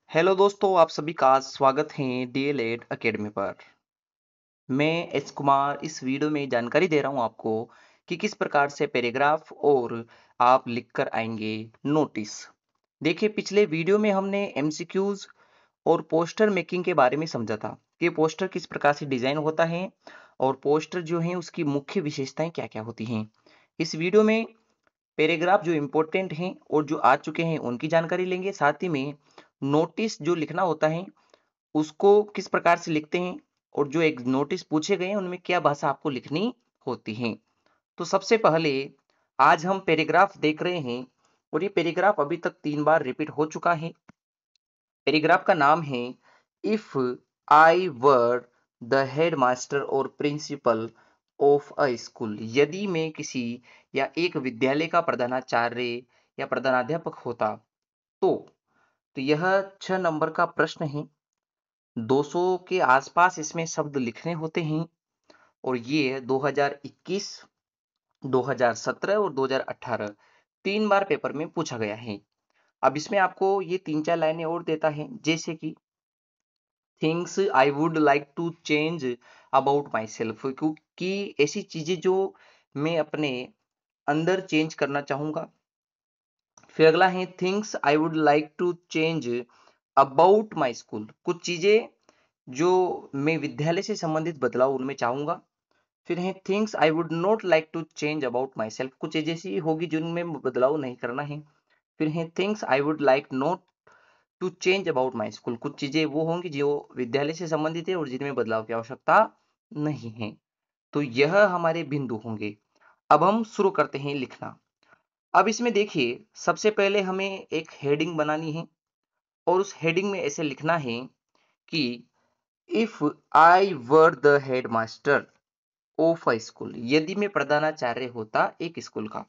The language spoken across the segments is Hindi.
हेलो दोस्तों, आप सभी का स्वागत है डीएलएड एकेडमी पर। मैं एस कुमार इस वीडियो में जानकारी दे रहा हूं आपको कि किस प्रकार से पैराग्राफ और आप लिखकर आएंगे नोटिस। देखिए, पिछले वीडियो में हमने एमसीक्यूज और पोस्टर मेकिंग के बारे में समझा था कि पोस्टर किस प्रकार से डिजाइन होता है और पोस्टर जो है उसकी मुख्य विशेषताएं क्या-क्या होती हैं। इस वीडियो में पैराग्राफ जो इम्पोर्टेंट हैं और जो आ चुके हैं उनकी जानकारी लेंगे। साथ ही में नोटिस जो लिखना होता है उसको किस प्रकार से लिखते हैं और जो एक नोटिस पूछे गए हैं उनमें क्या भाषा आपको लिखनी होती है। तो सबसे पहले आज हम पैराग्राफ देख रहे हैं और ये पैराग्राफ अभी तक 3 बार रिपीट हो चुका है। पैराग्राफ का नाम है if I were the headmaster और प्रिंसिपल ऑफ अ स्कूल। यदि मैं किसी या एक विद्यालय का प्रधानाचार्य या प्रधानाध्यापक होता तो यह 6 नंबर का प्रश्न है। 200 के आसपास इसमें शब्द लिखने होते हैं और ये 2021, 2017 और 2018 3 बार पेपर में पूछा गया है। अब इसमें आपको ये 3-4 लाइनें और देता है, जैसे कि things I would like to change about myself, क्योंकि ऐसी चीजें जो मैं अपने अंदर चेंज करना चाहूंगा। फिर अगला है things I would like to change about my school, कुछ चीजें जो मैं विद्यालय से संबंधित बदलाव उनमें चाहूंगा। फिर है things I would not like to change about myself, कुछ चीजें ऐसी होगी जिनमें बदलाव नहीं करना है। फिर है things I would like not to change about my school, कुछ चीजें वो होंगी जो विद्यालय से संबंधित है और जिनमें बदलाव की आवश्यकता नहीं है। तो यह हमारे बिंदु होंगे। अब हम शुरू करते हैं लिखना। अब इसमें देखिए, सबसे पहले हमें एक हेडिंग बनानी है और उस हेडिंग में ऐसे लिखना है कि if I were the headmaster of a school, यदि मैं प्रधानाचार्य होता एक स्कूल का।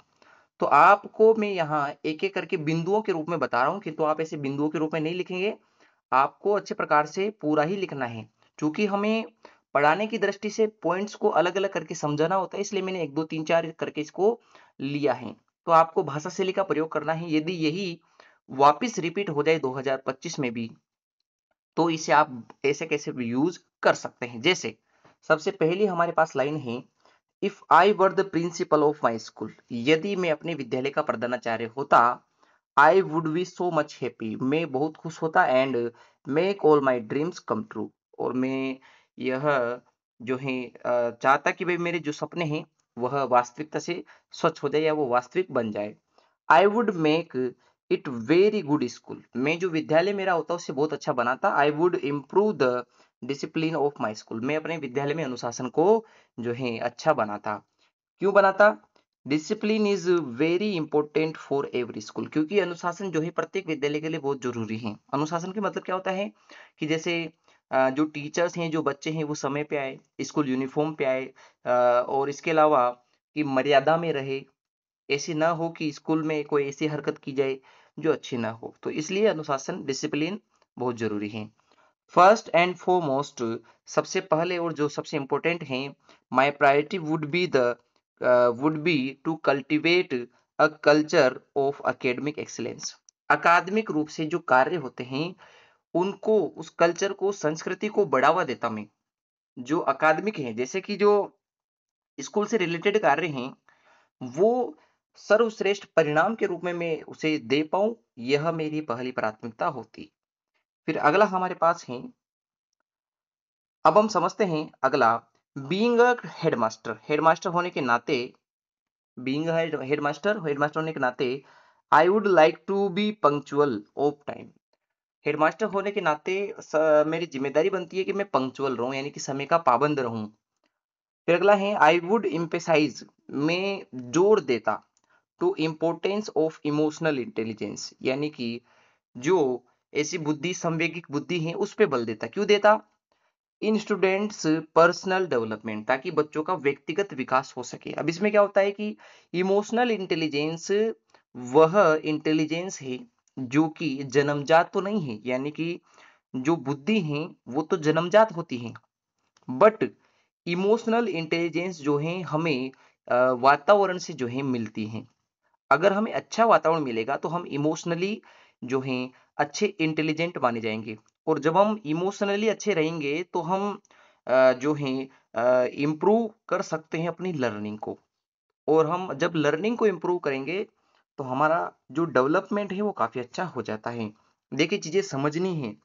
तो आपको मैं यहाँ एक एक करके बिंदुओं के रूप में बता रहा हूँ, किंतु आप ऐसे बिंदुओं के रूप में नहीं लिखेंगे। आपको अच्छे प्रकार से पूरा ही लिखना है, क्योंकि हमें पढ़ाने की दृष्टि से पॉइंट्स को अलग अलग करके समझाना होता है, इसलिए मैंने 1 2 3 4 करके इसको लिया है। तो आपको भाषा शैली का प्रयोग करना है। यदि यही वापिस रिपीट हो जाए 2025 में भी, तो इसे आप ऐसे कैसे भी यूज कर सकते हैं। जैसे सबसे पहली हमारे पास लाइन है if I were the principal of my school, यदि मैं अपने विद्यालय का प्रधानाचार्य होता, I would be so much happy, मैं बहुत खुश होता, and make all my dreams come true, और मैं यह जो है चाहता कि भाई मेरे जो सपने हैं वह वास्तविकता से स्वच्छ हो जाए या वो वास्तविक बन जाए। I would make it very good school, मैं जो विद्यालय मेरा होता उसे बहुत अच्छा बनाता। I would improve the discipline of my school, मैं अपने विद्यालय में अनुशासन को जो है अच्छा बनाता। क्यों बनाता? Discipline is very important for every school, क्योंकि अनुशासन जो है प्रत्येक विद्यालय के लिए बहुत जरूरी है। अनुशासन के मतलब क्या होता है कि जैसे जो टीचर्स हैं, जो बच्चे हैं, वो समय पे आए, स्कूल यूनिफॉर्म पे आए, और इसके अलावा कि मर्यादा में रहे। ऐसी ना हो कि स्कूल में कोई ऐसी हरकत की जाए जो अच्छी ना हो। तो इसलिए अनुशासन, डिसिप्लिन बहुत जरूरी है। फर्स्ट एंड फॉरमोस्ट, सबसे पहले और जो सबसे इंपॉर्टेंट है, my priority would be to cultivate a culture of academic excellence. अकादमिक रूप से जो कार्य होते हैं उनको, उस कल्चर को, संस्कृति को बढ़ावा देता मैं। जो अकादमिक है, जैसे कि जो स्कूल से रिलेटेड कार्य हैं, वो सर्वश्रेष्ठ परिणाम के रूप में मैं उसे दे पाऊं, यह मेरी पहली प्राथमिकता होती। फिर अगला हमारे पास है, अब हम समझते हैं अगला, बीइंग अ हेडमास्टर, हेडमास्टर होने के नाते, बीइंग हेडमास्टर हेडमास्टर होने के नाते I would like to be punctual of time. Headmaster होने के नाते मेरी जिम्मेदारी बनती है कि मैं पंक्चुअल रहूं, यानी कि समय का पाबंद रहूं। फिर अगला है आई वुड एम्फेसाइज, मैं जोर देता, to importance of emotional intelligence, यानी कि जो ऐसी बुद्धि, संवेगिक बुद्धि है, उस पे बल देता। क्यों देता? इन स्टूडेंट्स पर्सनल डेवलपमेंट, ताकि बच्चों का व्यक्तिगत विकास हो सके। अब इसमें क्या होता है कि इमोशनल इंटेलिजेंस वह इंटेलिजेंस है जो कि जन्मजात तो नहीं है, यानी कि जो बुद्धि है वो तो जन्मजात होती है, बट इमोशनल इंटेलिजेंस जो है हमें वातावरण से जो है मिलती है। अगर हमें अच्छा वातावरण मिलेगा तो हम इमोशनली जो है अच्छे इंटेलिजेंट माने जाएंगे। और जब हम इमोशनली अच्छे रहेंगे तो हम जो है इम्प्रूव कर सकते हैं अपनी लर्निंग को। और हम जब लर्निंग को इम्प्रूव करेंगे तो हमारा जो डेवलपमेंट है वो काफी अच्छा हो जाता है। देखिए, चीजें समझनी है,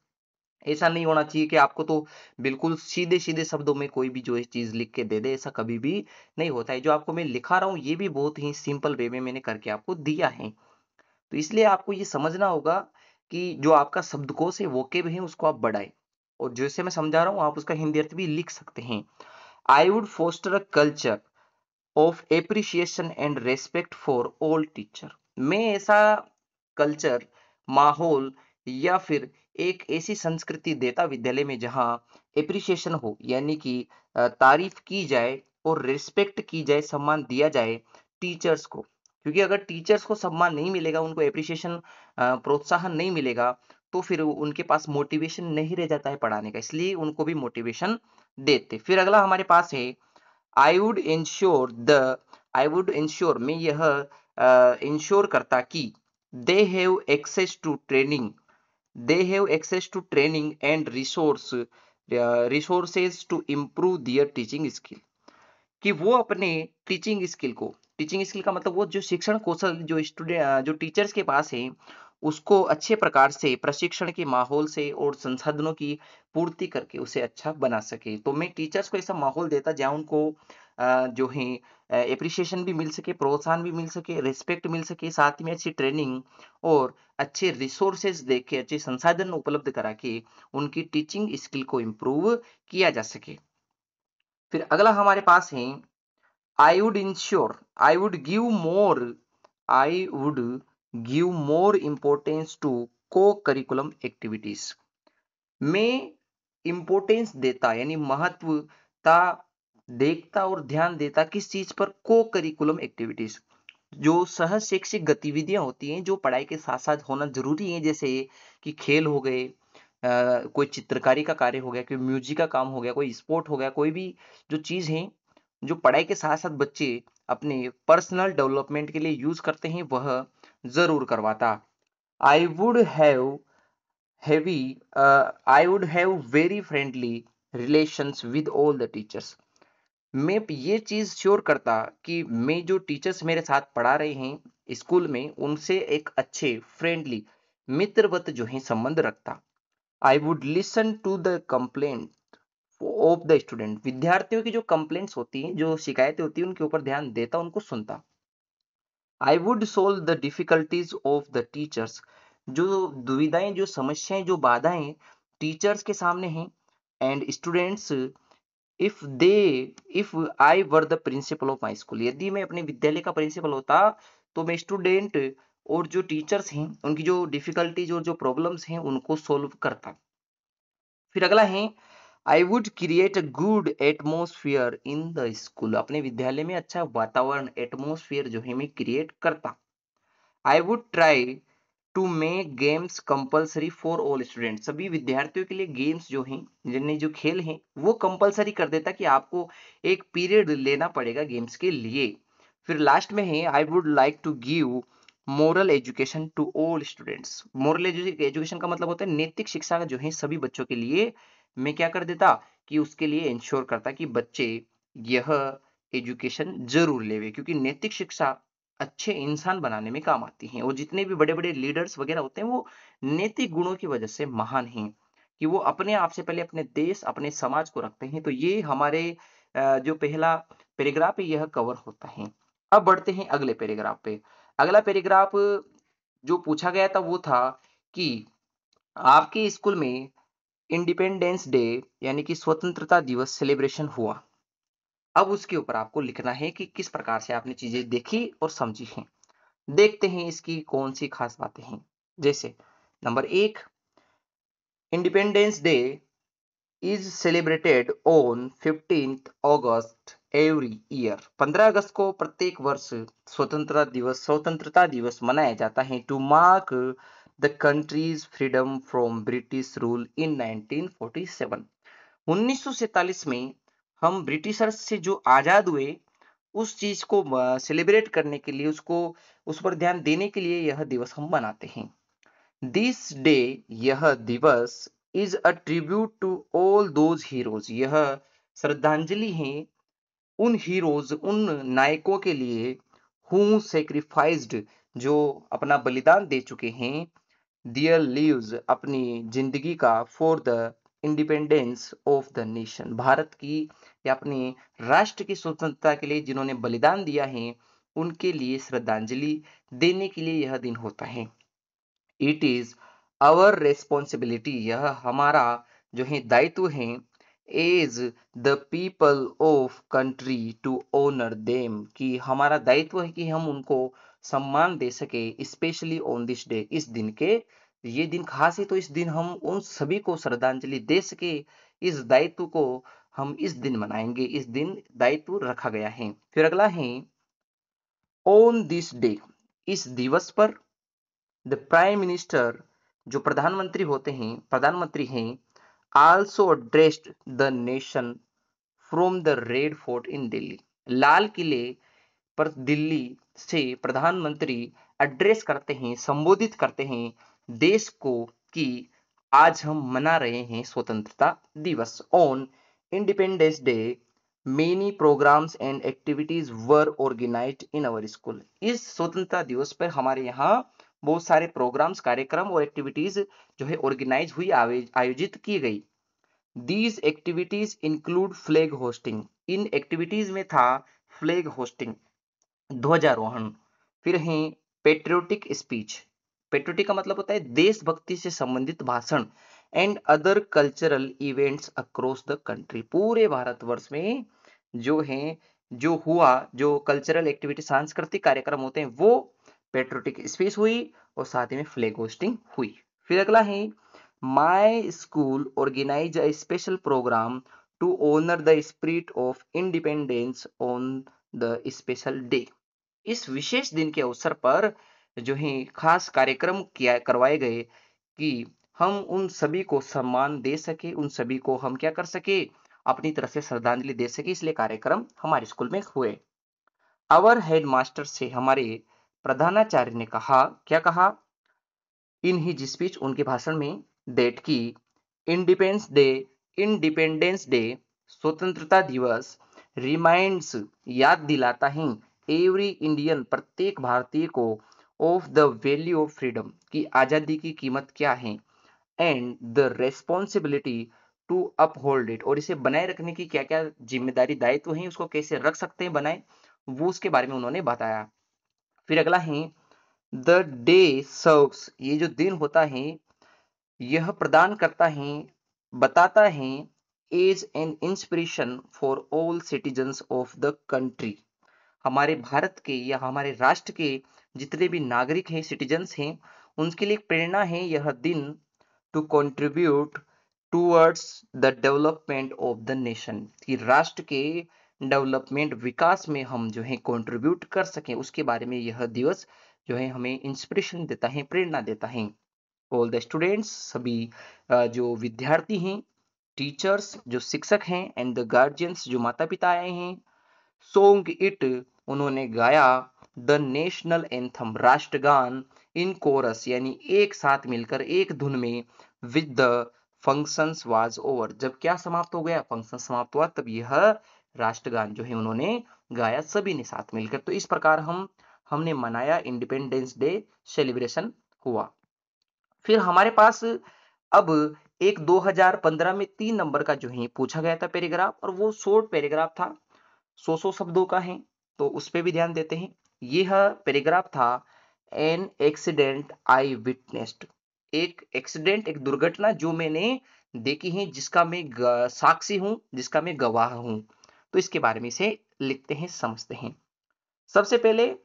ऐसा नहीं होना चाहिए कि आपको तो बिल्कुल सीधे सीधे शब्दों में कोई भी जो है चीज लिख के दे दे, ऐसा कभी भी नहीं होता है। जो आपको मैं लिखा रहा हूँ ये भी बहुत ही सिंपल वे में मैंने करके आपको दिया है। तो इसलिए आपको ये समझना होगा कि जो आपका शब्दकोश है, वोकेब है, उसको आप बढ़ाएं। और जैसे मैं समझा रहा हूँ आप उसका हिंदी अर्थ भी लिख सकते हैं। I would foster a culture of appreciation and respect for all teacher. मैं ऐसा कल्चर, माहौल या फिर एक ऐसी संस्कृति देता विद्यालय में जहां एप्रिसिएशन हो, यानी कि तारीफ की जाए और रेस्पेक्ट की जाए, सम्मान दिया जाए टीचर्स को। क्योंकि अगर टीचर्स को सम्मान नहीं मिलेगा, उनको एप्रिसिएशन, प्रोत्साहन नहीं मिलेगा, तो फिर उनके पास मोटिवेशन नहीं रह जाता है पढ़ाने का। इसलिए उनको भी मोटिवेशन देते। फिर अगला हमारे पास है I would ensure the I would ensure, मैं यह इंश्योर करता कि they have access to training and resources to improve their teaching skill. कि वो अपने टीचिंग स्किल का मतलब वो जो शिक्षण कौशल जो स्टूडेंट जो टीचर्स के पास है, उसको अच्छे प्रकार से प्रशिक्षण के माहौल से और संसाधनों की पूर्ति करके उसे अच्छा बना सके। तो मैं टीचर्स को ऐसा माहौल देता जहाँ उनको जो है एप्रिसिएशन भी मिल सके, प्रोत्साहन भी मिल सके, रिस्पेक्ट मिल सके, साथ में अच्छी ट्रेनिंग और अच्छे रिसोर्सेज दे के, अच्छे संसाधन उपलब्ध करा के उनकी टीचिंग स्किल को इम्प्रूव किया जा सके। फिर अगला हमारे पास है I would ensure, I would give more, I would give more importance to co-curriculum activities। मैं इंपॉर्टेंस देता यानी महत्वता देखता और ध्यान देता किस चीज पर? को करिकुलम एक्टिविटीज, जो सह शैक्षिक गतिविधियां होती हैं जो पढ़ाई के साथ साथ होना जरूरी है, जैसे कि खेल हो गए, कोई चित्रकारी का कार्य हो गया, कोई म्यूजिक का काम हो गया, कोई स्पोर्ट हो गया, कोई भी जो चीज है जो पढ़ाई के साथ साथ बच्चे अपने पर्सनल डेवलपमेंट के लिए यूज करते हैं, वह जरूर करवाता। I would have heavy I would have very friendly relations with all the teachers. मैं ये चीज श्योर करता कि मैं जो टीचर्स मेरे साथ पढ़ा रहे हैं स्कूल में, उनसे एक अच्छे फ्रेंडली मित्रवत जो है संबंध रखता। I would listen to the complaint of the student. विद्यार्थियों की जो कंप्लेंट्स होती हैं, जो शिकायतें होती हैं, उनके ऊपर ध्यान देता, उनको सुनता। I would solve the difficulties of the teachers. जो दुविधाएं, जो समस्याएं, जो बाधाएं टीचर्स के सामने हैं and students, if they if I were the principal of my school, यदि मैं अपने विद्यालय का प्रिंसिपल होता तो मैं स्टूडेंट और जो टीचर्स हैं उनकी जो डिफिकल्टीज और जो प्रॉब्लम्स हैं उनको सोल्व करता। फिर अगला है I would create a good atmosphere in the school. अपने विद्यालय में अच्छा वातावरण, एटमोसफियर जो है मैं क्रिएट करता। I would try to make games compulsory for all student. सभी विद्यार्थियों के लिए गेम्स जो हैं, जिन्हें जो खेल हैं, वो कंपलसरी कर देता कि आपको एक पीरियड लेना पड़ेगा गेम्स के लिए। फिर लास्ट में है I would like to give moral education to all students. Moral education का मतलब होता है नैतिक शिक्षा जो है सभी बच्चों के लिए मैं क्या कर देता कि उसके लिए इंश्योर करता कि बच्चे यह एजुकेशन जरूर लेवे, क्योंकि नैतिक शिक्षा अच्छे इंसान बनाने में काम आती हैं। और जितने भी बड़े बड़े लीडर्स वगैरह होते हैं वो नैतिक गुणों की वजह से महान हैं, कि वो अपने आप से पहले अपने देश, अपने समाज को रखते हैं। तो ये हमारे जो पहला पैराग्राफ है यह कवर होता है। अब बढ़ते हैं अगले पैराग्राफ पे। अगला पैराग्राफ जो पूछा गया था वो था कि आपके स्कूल में इंडिपेंडेंस डे यानी कि स्वतंत्रता दिवस सेलिब्रेशन हुआ। अब उसके ऊपर आपको लिखना है कि किस प्रकार से आपने चीजें देखी और समझी हैं। देखते हैं इसकी कौन सी खास बातें हैं। जैसे number 1, independence day is celebrated on 15th August every year. 15 अगस्त को प्रत्येक वर्ष स्वतंत्रता दिवस मनाया जाता है to mark the country's freedom from British rule in 1947। 1947 में हम ब्रिटिशर्स से जो आजाद हुए, उस चीज को सेलिब्रेट करने के लिए, उसको उस पर ध्यान देने के लिए यह दिवस हम मनाते हैं। दिस डे, यह दिवस, is a tribute to all those heroes, यह श्रद्धांजलि है उन हीरोज, उन नायकों के लिए, हु सेक्रीफाइस्ड, जो अपना बलिदान दे चुके हैं, दियर लिव्स, अपनी जिंदगी का, for the independence of the nation, Bharat की या अपने राष्ट्र की स्वतंत्रता के लिए जिन्होंने बलिदान दिया है, उनके लिए श्रद्धांजलि देने के लिए यह दिन होता है। इट इज आवर रेस्पॉन्सिबिलिटी, यह हमारा जो है दायित्व है, as the people of country to honour them, कि हमारा दायित्व है कि हम उनको सम्मान दे सके, स्पेशली ऑन दिस डे, इस दिन के, ये दिन खास है तो इस दिन हम उन सभी को श्रद्धांजलि दे सके, इस दायित्व को हम इस दिन मनाएंगे, इस दिन दायित्व रखा गया है। फिर अगला है ऑन दिस डे, इस दिवस पर, द प्राइम मिनिस्टर, जो प्रधानमंत्री होते हैं, प्रधानमंत्री हैं, also addressed the nation from the red fort in Delhi, लाल किले पर दिल्ली से प्रधानमंत्री एड्रेस करते हैं, संबोधित करते हैं देश को कि आज हम मना रहे हैं स्वतंत्रता दिवस। On independence day many programmes and activities were organised in our school, इस स्वतंत्रता दिवस पर हमारे यहाँ बहुत सारे प्रोग्राम्स, कार्यक्रम और एक्टिविटीज जो है ऑर्गेनाइज हुई, आयोजित की गई। These activities include flag hosting, in activities में था फ्लैग होस्टिंग, ध्वजारोहण, फिर है पेट्रियोटिक स्पीच, पेट्रियोटिक का मतलब होता है देशभक्ति से संबंधित भाषण, and other cultural events across the country, पूरे भारतवर्ष में जो है, जो हुआ, जो कल्चरल एक्टिविटी, सांस्कृतिक कार्यक्रम होते हैं, वो पेट्रियोटिक स्पीच हुई और साथ ही में फ्लैग होस्टिंग हुई। फिर अगला है my school organise a special programme to honour the spirit of independence on the special day, इस विशेष दिन के अवसर पर जो है खास कार्यक्रम किया करवाए गए कि हम उन सभी को सम्मान दे सके, उन सभी को हम क्या कर सके, अपनी तरफ से श्रद्धांजलि दे सके, इसलिए कार्यक्रम हमारे स्कूल में हुए। आवर हेड मास्टर से, हमारे प्रधानाचार्य ने कहा, क्या कहा, इन हिज स्पीच, उनके भाषण में, डेट की इंडिपेंडेंस डे, स्वतंत्रता दिवस, रिमाइंड्स, याद दिलाता है, एवरी इंडियन, प्रत्येक भारतीय को, of the value of freedom, की आजादी की कीमत क्या है, and the responsibility to uphold it, और इसे बनाए रखने की क्या क्या जिम्मेदारी, दायित्व है, उसको कैसे रख सकते हैं बनाए, वो उसके बारे में उन्होंने बताया। फिर अगला है द डे सर्व्स, ये जो दिन होता है यह प्रदान करता है, बताता है, as an inspiration for all citizens of the country, हमारे भारत के या हमारे राष्ट्र के जितने भी नागरिक हैं, सिटीजन्स हैं, उनके लिए एक प्रेरणा है यह दिन, to contribute towards the development of the nation, कि राष्ट्र के डेवलपमेंट, विकास में हम जो है कंट्रीब्यूट कर सकें, उसके बारे में यह दिवस जो है हमें इंस्पिरेशन देता है, प्रेरणा देता है। ऑल द स्टूडेंट्स, सभी जो विद्यार्थी हैं, टीचर्स जो शिक्षक हैं, एंड द गार्जियंस जो माता पिता आए हैं, सोंग इट, उन्होंने गाया, द नेशनल एंथम, राष्ट्रगान, इन कोरस, यानी एक साथ मिलकर एक धुन में, with the functions was over, जब क्या समाप्त हो गया, फंक्शन समाप्त हुआ, तब यह राष्ट्रगान जो है उन्होंने गाया सभी ने साथ मिलकर। तो इस प्रकार हमने मनाया, इंडिपेंडेंस डे सेलिब्रेशन हुआ। फिर हमारे पास अब एक 2015 में 3 नंबर का जो है पूछा गया था पैराग्राफ, और वो शॉर्ट पैराग्राफ था, 100 शब्दों का है, तो उस पे भी ध्यान देते हैं। यह पैराग्राफ था, एन एक्सीडेंट आई विटनेस्ड, एक एक्सीडेंट, एक दुर्घटना जो मैंने देखी है, जिसका मैं साक्षी हूं, जिसका मैं गवाह हूं, तो इसके बारे में इसे लिखते हैं, समझते हैं। सबसे पहले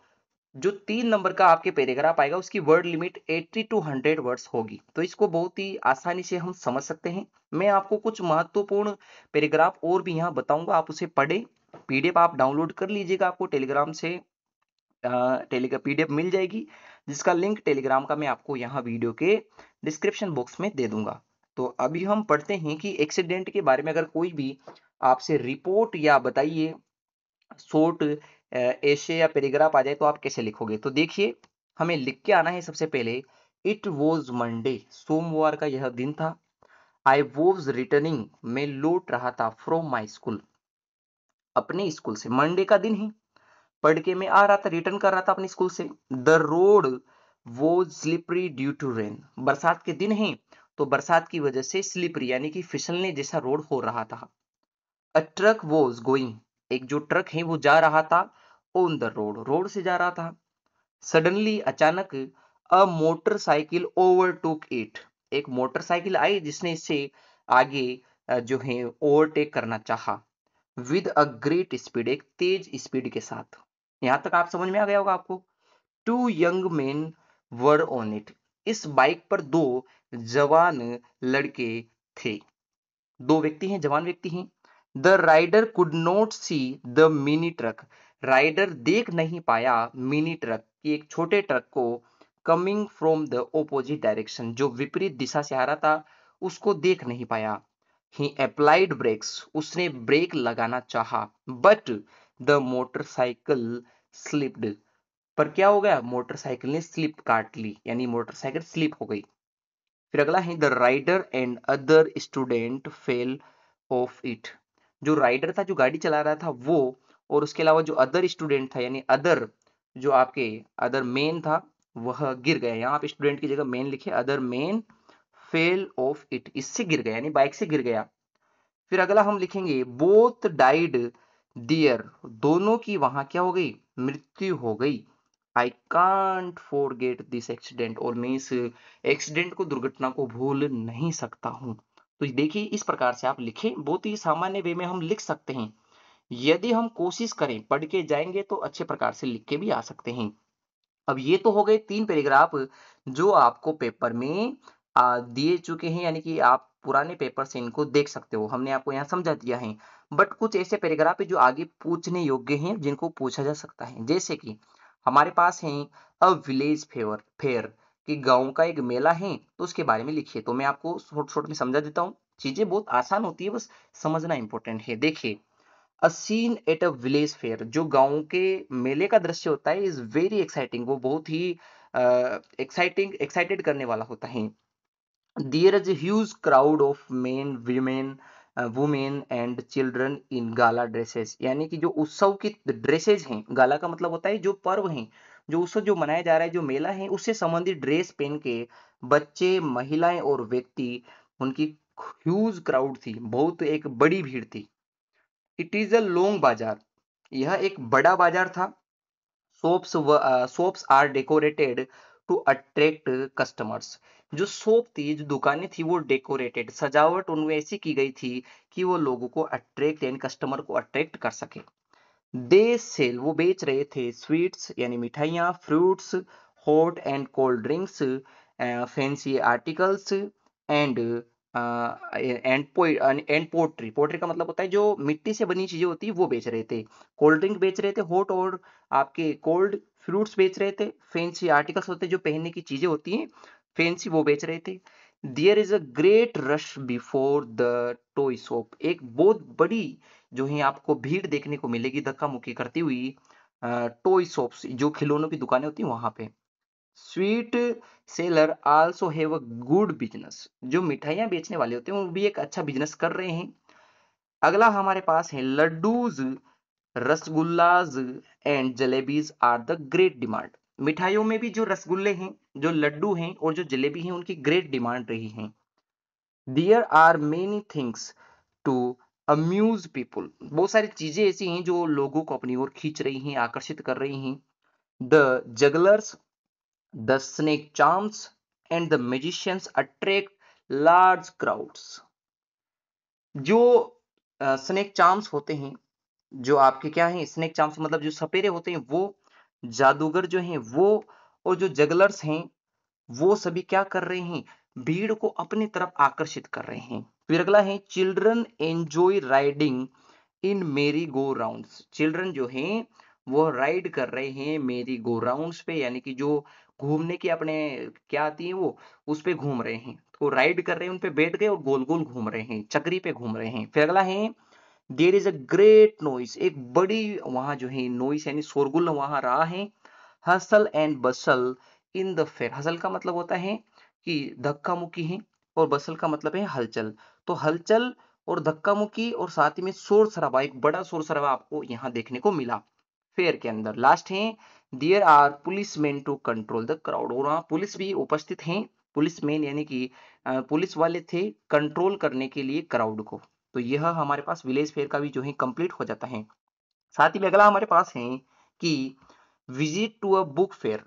जो 3 नंबर का आपके पैराग्राफ आएगा, उसकी वर्ड लिमिट 80 टू 100 वर्ड्स होगी, तो इसको बहुत ही आसानी से हम समझ सकते हैं। मैं आपको कुछ महत्वपूर्ण पैराग्राफ और भी यहाँ बताऊंगा, आप उसे पढ़ें, पीडीएफ आप डाउनलोड कर लीजिएगा, आपको टेलीग्राम से पीडीएफ मिल जाएगी, जिसका लिंक टेलीग्राम का मैं आपको यहाँ वीडियो के डिस्क्रिप्शन बॉक्स में दे दूंगा। तो अभी हम पढ़ते हैं कि एक्सीडेंट के बारे में अगर कोई भी आपसे रिपोर्ट या बताइए शॉर्ट ऐसे या पैराग्राफ आ जाए, तो आप कैसे लिखोगे। तो देखिए, हमें लिख के आना है सबसे पहले इट वॉज मंडे, सोमवार का यह दिन था। आई वॉज रिटर्निंग, मैं लौट रहा था फ्रॉम माई स्कूल, अपने स्कूल से। मंडे का दिन है, पढ़ के मैं आ रहा था, रिटर्न कर रहा था अपने स्कूल से। The road was slippery due to rain, बरसात के दिन है तो बरसात की वजह से स्लिपरी यानी कि फिसलने जैसा रोड हो रहा था। अ ट्रक वॉज गोइंग, एक जो ट्रक है वो जा रहा था ऑन द रोड, रोड से जा रहा था। सडनली, अचानक, अ मोटरसाइकिल ओवरटुक इट, एक मोटरसाइकिल आई जिसने इससे आगे जो है ओवरटेक करना चाहा। विद अ ग्रेट स्पीड, एक तेज स्पीड के साथ। यहां तक आप समझ में आ गया होगा आपको। Two young men were on it, इस बाइक पर दो जवान लड़के थे, दो व्यक्ति हैं, जवान व्यक्ति हैं। The rider could not see the mini truck, rider देख नहीं पाया मिनी ट्रक की, एक छोटे ट्रक को, coming from the opposite direction, जो विपरीत दिशा से आ रहा था उसको देख नहीं पाया। ही अप्लाइड ब्रेक्स, उसने ब्रेक लगाना चाहा, बट द मोटरसाइकिल स्लिप्ड, पर क्या हो गया, मोटरसाइकिल ने स्लिप काट ली, यानी मोटरसाइकिल स्लिप हो गई। फिर अगला है the rider and other student fell off it, जो राइडर था, जो गाड़ी चला रहा था वो, और उसके अलावा जो अदर स्टूडेंट था यानी अदर, जो आपके अदर मेन था, वह गिर गया। यहाँ आप स्टूडेंट की जगह मेन लिखे, other main fail off it, इससे गिर गया यानी बाइक से गिर गया। फिर अगला हम लिखेंगे बोथ डाइड डियर, दोनों की वहां क्या हो गई, मृत्यु हो गई। I can't forget this accident, और मैं इस एक्सीडेंट को, दुर्घटना को भूल नहीं सकता हूं। तो देखिए इस प्रकार से आप लिखें, बहुत ही सामान्य वे में हम लिख सकते हैं। यदि हम कोशिश करें, पढ़ के जाएंगे तो अच्छे प्रकार से लिख के भी आ सकते हैं। अब ये तो हो गए 3 पैराग्राफ जो आपको पेपर में दिए चुके हैं, यानी कि आप पुराने पेपर से इनको देख सकते हो, हमने आपको यहाँ समझा दिया है। बट कुछ ऐसे पैराग्राफ है जो आगे पूछने योग्य हैं, जिनको पूछा जा सकता है। जैसे कि हमारे पास है अ विलेज फेयर फेयर, कि गांव का एक मेला है, तो उसके बारे में लिखिए। तो मैं आपको शॉर्ट शॉर्ट में समझा देता हूँ, चीजें बहुत आसान होती है, बस समझना इंपॉर्टेंट है। देखिए, a scene at a village fair, जो गांव के मेले का दृश्य होता है, इज वेरी एक्साइटिंग, वो बहुत ही एक्साइटेड करने वाला होता है। There is a huge crowd of men, women, women and children in gala dresses, यानी कि जो उत्सव की ड्रेसेज हैं, गाला का मतलब होता है जो पर्व है, जो उत्सव जो मनाया जा रहा है, जो मेला है, उससे संबंधित ड्रेस पहन के बच्चे, महिलाएं और व्यक्ति, उनकी ह्यूज क्राउड थी, बहुत एक बड़ी भीड़ थी। इट इज अ लॉन्ग बाजार, यह एक बड़ा बाजार था। Shops are decorated to attract customers, जो शॉप थी, जो दुकानें थी, वो डेकोरेटेड, सजावट उनमें ऐसी की गई थी कि वो लोगों को अट्रैक्ट यानी कस्टमर को अट्रैक्ट कर सके। दे सेल, वो बेच रहे थे, स्वीट्स यानी मिठाइयाँ, fruits, hot and cold drinks, fancy articles, and and pottery, pottery का मतलब होता है जो मिट्टी से बनी चीजें होती है, वो बेच रहे थे। कोल्ड ड्रिंक बेच रहे थे, हॉट और आपके कोल्ड, फ्रूट्स बेच रहे थे, फैंसी आर्टिकल्स होते हैं जो पहनने की चीजें होती हैं, फैंसी, वो बेच रहे थे। There is a great rush before the toy shop, एक बहुत बड़ी जो है आपको भीड़ देखने को मिलेगी धक्का मुक्की करती हुई टॉय शॉप्स, जो खिलौनों की दुकानें होती हैं वहां पे। Sweet seller also have a good business, जो मिठाइयां बेचने वाले होते हैं वो भी एक अच्छा बिजनेस कर रहे हैं। अगला हमारे पास है laddoos, rasgullas and jalebis are the great demand, मिठाइयों में भी जो रसगुल्ले हैं, जो लड्डू हैं और जो जलेबी हैं, उनकी ग्रेट डिमांड रही है। There are many things to amuse people, बहुत सारी चीजें ऐसी हैं जो लोगों को अपनी ओर खींच रही हैं, आकर्षित कर रही हैं। The jugglers, the snake charms and the magicians attract large crowds, जो स्नेक चार्म्स होते हैं, जो आपके क्या है, स्नेक चार्म्स मतलब जो सपेरे होते हैं वो, जादूगर जो हैं वो, और जो जगलर्स हैं वो सभी क्या कर रहे हैं, भीड़ को अपनी तरफ आकर्षित कर रहे हैं। फिर अगला है चिल्ड्रन एंजॉय राइडिंग इन मेरी गो राउंड्स, चिल्ड्रन जो हैं वो राइड कर रहे हैं मेरी गो राउंड्स पे, यानी कि जो घूमने की अपने क्या आती है वो, उस पे घूम रहे हैं, तो राइड कर रहे हैं, उन पे बैठ गए और गोल गोल घूम रहे हैं, चक्री पे घूम रहे हैं। फिर अगला है there is a great noise, एक बड़ी वहां जो है नॉइस यानी शोरगुल वहां रहा है। Hustle and Bansal in the fair. Hustle का मतलब होता है कि धक्का मुक्की है, और बसल का मतलब है हलचल। तो हलचल और धक्का मुक्की और साथ ही में शोर शराबा, एक बड़ा शोर शराबा आपको यहाँ देखने को मिला फेयर के अंदर। लास्ट है there are policeman to control the crowd, और वहाँ पुलिस भी उपस्थित हैं। पुलिसमैन यानी कि पुलिस वाले थे कंट्रोल करने के लिए क्राउड को। तो यह हमारे पास विलेज फेयर का भी जो है कंप्लीट हो जाता है। साथ ही में अगला हमारे पास है कि visit to a book fair.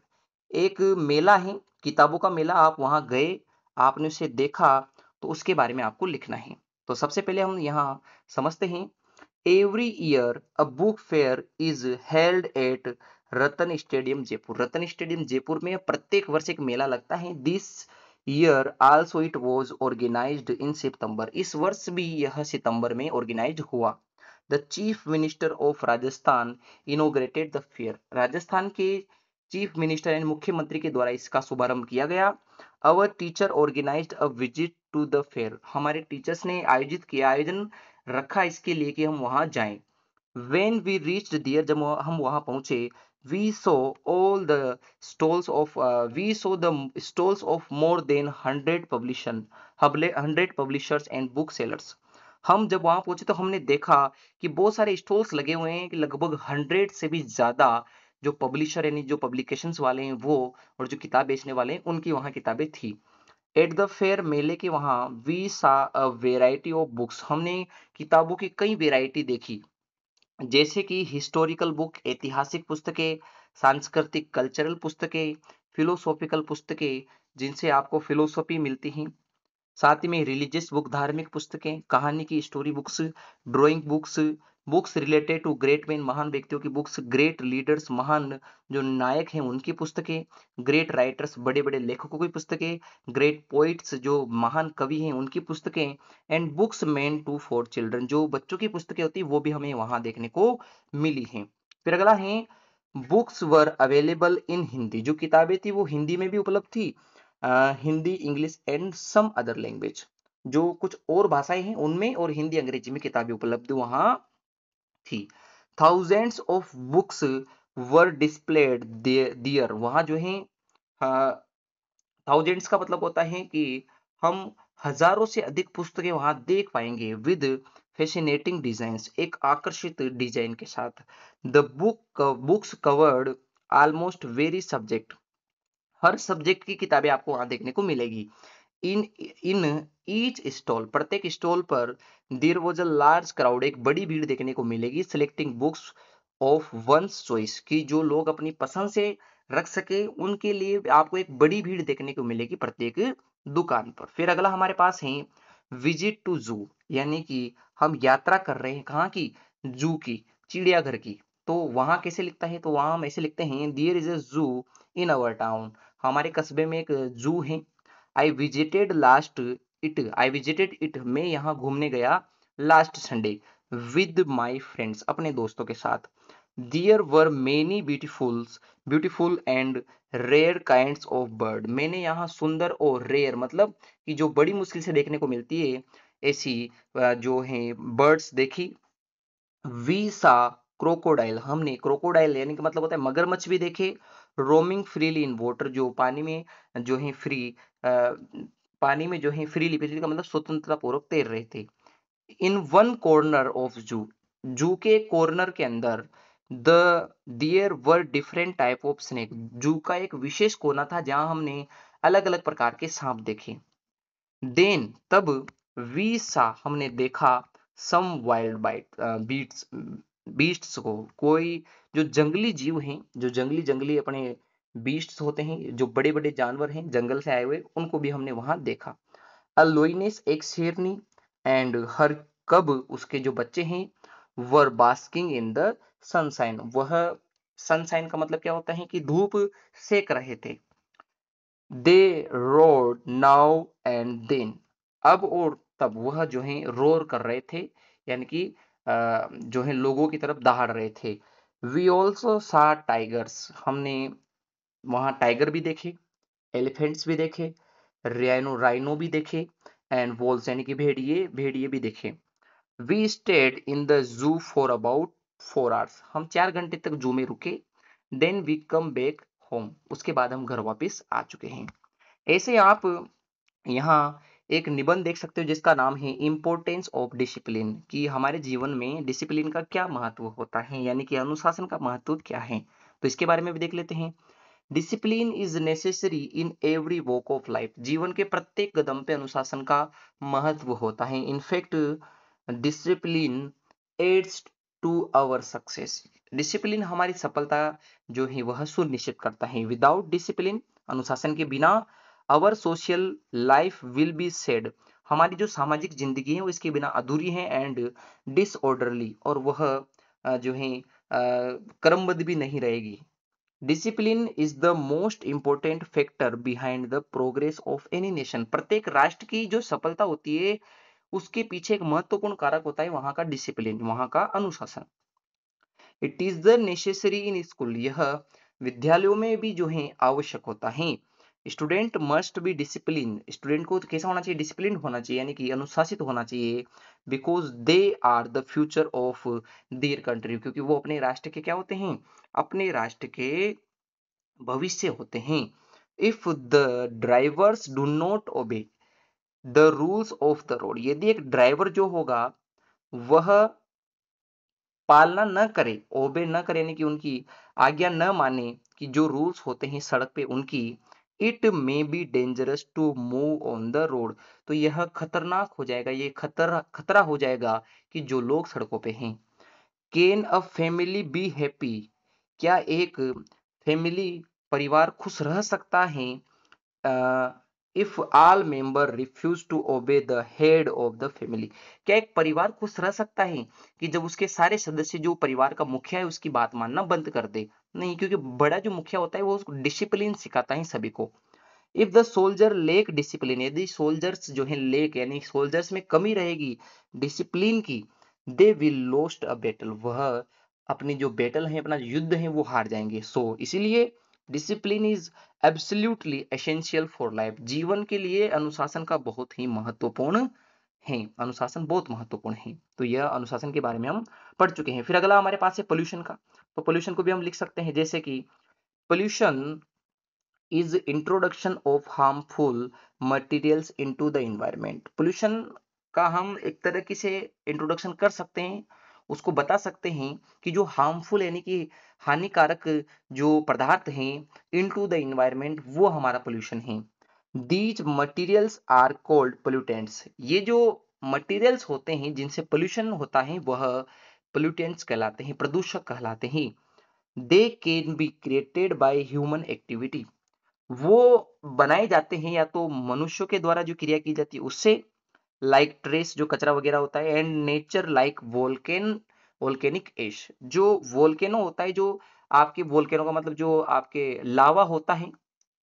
एक मेला है, किताबों का मेला, आप वहां गए, आपने उसे देखा, तो उसके बारे में आपको लिखना है। तो सबसे पहले हम यहाँ समझते हैं। Every year a book fair is held at Ratan stadium Jaipur. Ratan stadium Jaipur में प्रत्येक वर्ष एक मेला लगता है। This year also it was organised in September. इस वर्ष भी यह सितंबर में ऑर्गेनाइज्ड हुआ। The chief minister of Rajasthan inaugurated the fair. Rajasthan के चीफ मिनिस्टर यानी मुख्यमंत्री के द्वारा इसका शुभारंभ किया गया। Our teacher organised a visit to the fair. हमारे टीचर्स ने आयोजन रखा इसके लिए कि हम वहां जाएं। When we reached there, जब हम वहां पहुंचे, we saw all the we saw the stalls of more than 100 publishers and book sellers। हम जब वहां पहुंचे तो हमने देखा कि बहुत सारे स्टॉल्स लगे हुए हैं, कि लगभग 100 से भी ज्यादा जो पब्लिशर यानी जो पब्लिकेशंस वाले हैं वो, और जो किताब बेचने वाले हैं उनकी वहां किताबें थी। एट द फेयर, मेले के वहां, we saw a variety of books. हमने किताबों की कई वेराइटी देखी, जैसे कि हिस्टोरिकल बुक, ऐतिहासिक पुस्तकें, सांस्कृतिक कल्चरल पुस्तकें, फिलोसॉफिकल पुस्तकें जिनसे आपको फिलोसॉफी मिलती है, साथ ही में रिलीजियस बुक, धार्मिक पुस्तकें, कहानी की story books, drawing books, books related to great man, महान व्यक्तियों की बुक्स, ग्रेट लीडर्स, महान जो नायक हैं उनकी पुस्तकें, ग्रेट राइटर्स, बड़े बड़े लेखकों की पुस्तकें, ग्रेट पोइट्स जो महान कवि हैं उनकी पुस्तकें, and books meant to for children, जो बच्चों की पुस्तकें होती है वो भी हमें वहां देखने को मिली हैं। फिर अगला है books were available in Hindi. जो किताबें थी वो हिंदी में भी उपलब्ध थी, Hindi, English and some other language, जो कुछ और भाषाएं हैं उनमें, और हिंदी अंग्रेजी में किताबें उपलब्ध वहां थी। Thousands of books were displayed there. वहां जो है थाउजेंड्स का मतलब होता है कि हम हजारों से अधिक पुस्तकें वहां देख पाएंगे, विद फैसिनेटिंग डिजाइन्स, एक आकर्षित डिजाइन के साथ। The books covered almost very subject. हर सब्जेक्ट की किताबें आपको वहां देखने को मिलेगी। इन इन ईच स्टॉल, प्रत्येक स्टॉल पर, there was a large crowd, एक बड़ी भीड़ देखने को मिलेगी, selecting books of one's choice, की जो लोग अपनी पसंद से रख सके उनके लिए आपको एक बड़ी भीड़ देखने को मिलेगी प्रत्येक दुकान पर। फिर अगला हमारे पास है विजिट टू जू, यानी कि हम यात्रा कर रहे हैं कहाँ की, जू की, चिड़ियाघर की। तो वहां कैसे लिखता है, तो वहां हम ऐसे लिखते हैं, देयर इज अ जू इन अवर टाउन। हमारे कस्बे में एक जू है। आई विजिटेड इट, मैं यहाँ घूमने गया last Sunday, with my friends, अपने दोस्तों के साथ। There were many beautiful and rare kinds of bird. मैंने यहाँ सुंदर और रेयर मतलब कि जो बड़ी मुश्किल से देखने को मिलती है ऐसी जो है बर्ड्स देखी। वी सा क्रोकोडाइल, हमने क्रोकोडाइल यानी कि मतलब होता है मगरमच्छ भी देखे। रोमिंग फ्रीली इन वाटर, जो पानी में जो है फ्री, पानी में जो है फ्रीली, फ्रीली का मतलब स्वतंत्रता पूर्वक तैर रहे थे। इन वन कॉर्नर ऑफ जू, जू के कॉर्नर के अंदर, the there were different type of snake, zoo का एक विशेष कोना था जहां हमने अलग अलग प्रकार के सांप देखे। देन तब, वी सा हमने देखा, some wild bite beats beasts को, कोई जो जंगली जीव हैं, जो जंगली जंगली अपने बीस्ट्स होते हैं, जो बड़े बड़े जानवर हैं जंगल से आए हुए, उनको भी हमने वहां देखा। अलोइनेस, एक शेरनी, एंड हर कब, उसके जो बच्चे हैं, वर बास्किंग इन द सनशाइन, वह सनशाइन का मतलब क्या होता है कि धूप सेक रहे थे। दे रोड नाउ एंड देन, अब और तब, वह जो है रोर कर रहे थे, यानी कि जो है लोगों की तरफ दहाड़ रहे थे। वी ऑल्सो सा टाइगर्स, हमने वहां टाइगर भी देखे, एलिफेंट्स भी देखे, राइनो भी देखे, एंड वॉल्स यानी कि भेड़िए भेड़िए भी देखे। We stayed in the zoo for about 4 hours, हम 4 घंटे तक जू में रुके। Then we come back home, उसके बाद हम घर वापस आ चुके हैं। ऐसे आप यहाँ एक निबंध देख सकते हो जिसका नाम है इम्पोर्टेंस ऑफ डिसिप्लिन, कि हमारे जीवन में डिसिप्लिन का क्या महत्व होता है, यानी कि अनुशासन का महत्व क्या है। तो इसके बारे में भी देख लेते हैं। Discipline is necessary in every walk of life. जीवन के प्रत्येक कदम पे अनुशासन का महत्व होता है। In fact discipline aids to our success. Discipline हमारी सफलता जो है वह सुनिश्चित करता है। विदाउट डिसिप्लिन, अनुशासन के बिना, our social life will be sad, हमारी जो सामाजिक जिंदगी है वो इसके बिना अधूरी है, एंड डिसऑर्डरली, और वह जो है क्रमबद्ध भी नहीं रहेगी। Discipline is the most important factor behind the progress of any nation. प्रत्येक राष्ट्र की जो सफलता होती है उसके पीछे एक महत्वपूर्ण कारक होता है वहां का डिसिप्लिन, वहां का अनुशासन। It is the necessary in school, यह विद्यालयों में भी जो है आवश्यक होता है। Student must be discipline, student को कैसा होना चाहिए? डिसिप्लिन होना चाहिए, यानी कि अनुशासित होना चाहिए। Because they are the future of their country, क्योंकि वो अपने राष्ट्र के क्या होते हैं? अपने राष्ट्र के भविष्य होते हैं। If the drivers do not obey the rules of the road, यदि एक ड्राइवर जो होगा वह पालना न करे, ओबे न करे, यानी कि उनकी आज्ञा न माने, कि जो रूल्स होते हैं सड़क पे उनकी, it may be dangerous to move on the road, तो यह खतरनाक हो जाएगा, ये खतरा हो जाएगा कि जो लोग सड़कों पे हैं। Can a family be happy, क्या एक फैमिली, परिवार खुश रह सकता है if all member refuse to obey the head of the family? क्या एक परिवार खुश रह सकता है कि जब उसके सारे सदस्य, जो परिवार का मुखिया है, उसकी बात मानना बंद कर दे? नहीं, क्योंकि बड़ा जो मुखिया होता है वो उसको डिसिप्लिन सिखाता है सभी को। If the soldier lake discipline, यदि सोल्जर्स जो है लेक, यानी सोल्जर्स में कमी रहेगी डिसिप्लिन की, they will lost a battle, वह अपनी जो बैटल है, अपना युद्ध है, वो हार जाएंगे। सो इसीलिए discipline is absolutely essential for life, जीवन के लिए अनुशासन का बहुत ही महत्वपूर्ण है, अनुशासन बहुत महत्वपूर्ण है। तो यह अनुशासन के बारे में हम पढ़ चुके हैं। फिर अगला हमारे पास है पोल्यूशन का। तो पोल्यूशन को भी हम लिख सकते हैं जैसे कि pollution is introduction of harmful materials into the environment। Pollution का हम एक तरह से इंट्रोडक्शन कर सकते हैं, उसको बता सकते हैं कि जो हार्मफुल, यानी कि हानिकारक जो पदार्थ हैं इनटू द एनवायरनमेंट, वो हमारा पोल्यूशन है। These materials are called pollutants, ये जो मटेरियल्स होते हैं जिनसे पोल्यूशन होता है वह पोल्यूटेंट्स कहलाते हैं, प्रदूषक कहलाते हैं। They can be created by human activity, वो बनाए जाते हैं या तो मनुष्यों के द्वारा जो क्रिया की जाती है उससे, लाइक ट्रेस, जो कचरा वगैरह होता है, एंड नेचर लाइक वोल्केनिक एश, जो वोल्केनो होता है, जो आपके वोल्केनो का मतलब जो आपके लावा होता है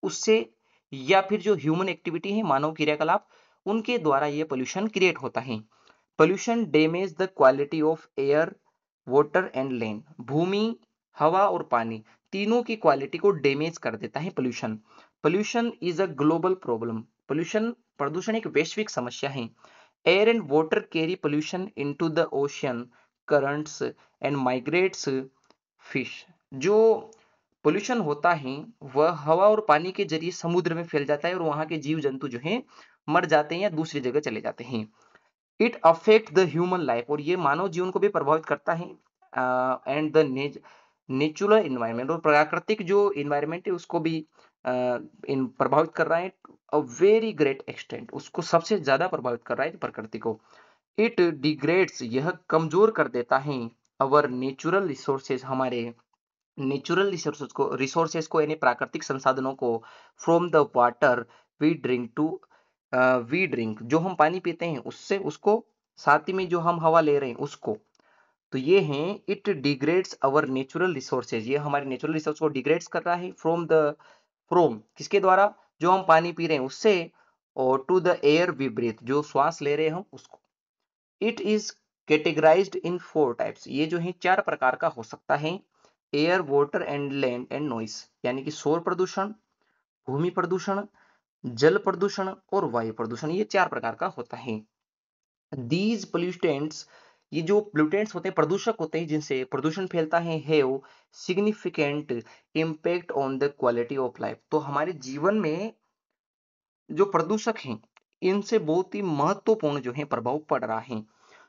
उससे, या फिर जो ह्यूमन एक्टिविटी है, मानव क्रियाकलाप, उनके द्वारा ये पोल्यूशन क्रिएट होता है। Pollution damage the quality of air, water and land, भूमि, हवा और पानी, तीनों की क्वालिटी को डैमेज कर देता है pollution. Pollution is a global problem, pollution, प्रदूषण एक वैश्विक समस्या है। Air and water carry pollution into the ocean currents and migrates fish, जो पोल्यूशन होता है वह हवा और पानी के जरिए समुद्र में फैल जाता है और वहां के जीव जंतु जो हैं मर जाते हैं या दूसरी जगह चले जाते हैं। It affect the human life, और ये मानव जीवन को भी प्रभावित करता है, एंड द नेचुरल इन्वायरमेंट, और प्राकृतिक जो इन्वायरमेंट है उसको भी प्रभावित कर रहा है। अ वेरी ग्रेट एक्सटेंट, उसको सबसे ज्यादा प्रभावित कर रहा है प्रकृति को। इट डिग्रेड्स, यह कमजोर कर देता है अवर नेचुरल रिसोर्सेज, हमारे नेचुरल रिसोर्सेज को यानी प्राकृतिक संसाधनों को, from the water we drink to we drink, जो हम पानी पीते हैं उससे, उसको, साथ ही में जो हम हवा ले रहे हैं उसको। तो ये हैं, it degrades our natural resources, ये हमारे नेचुरल रिसोर्स को डिग्रेड्स कर रहा है, फ्रॉम किसके द्वारा? जो हम पानी पी रहे हैं उससे, और to the air we breathe, जो श्वास ले रहे हैं हम उसको। It is categorised in 4 types, ये जो है 4 प्रकार का हो सकता है। Air, water and land and noise, यानी कि शोर प्रदूषण, भूमि प्रदूषण, जल प्रदूषण और वायु प्रदूषण, ये 4 प्रकार का होता है। दीज पोल्यूटेंट्स ये जो पोल्यूटेंट्स होते हैं, प्रदूषक होते हैं, जिनसे प्रदूषण फैलता है, have significant impact on the quality of life. तो हमारे जीवन में जो प्रदूषक हैं, इनसे बहुत ही महत्वपूर्ण जो है प्रभाव पड़ रहा है,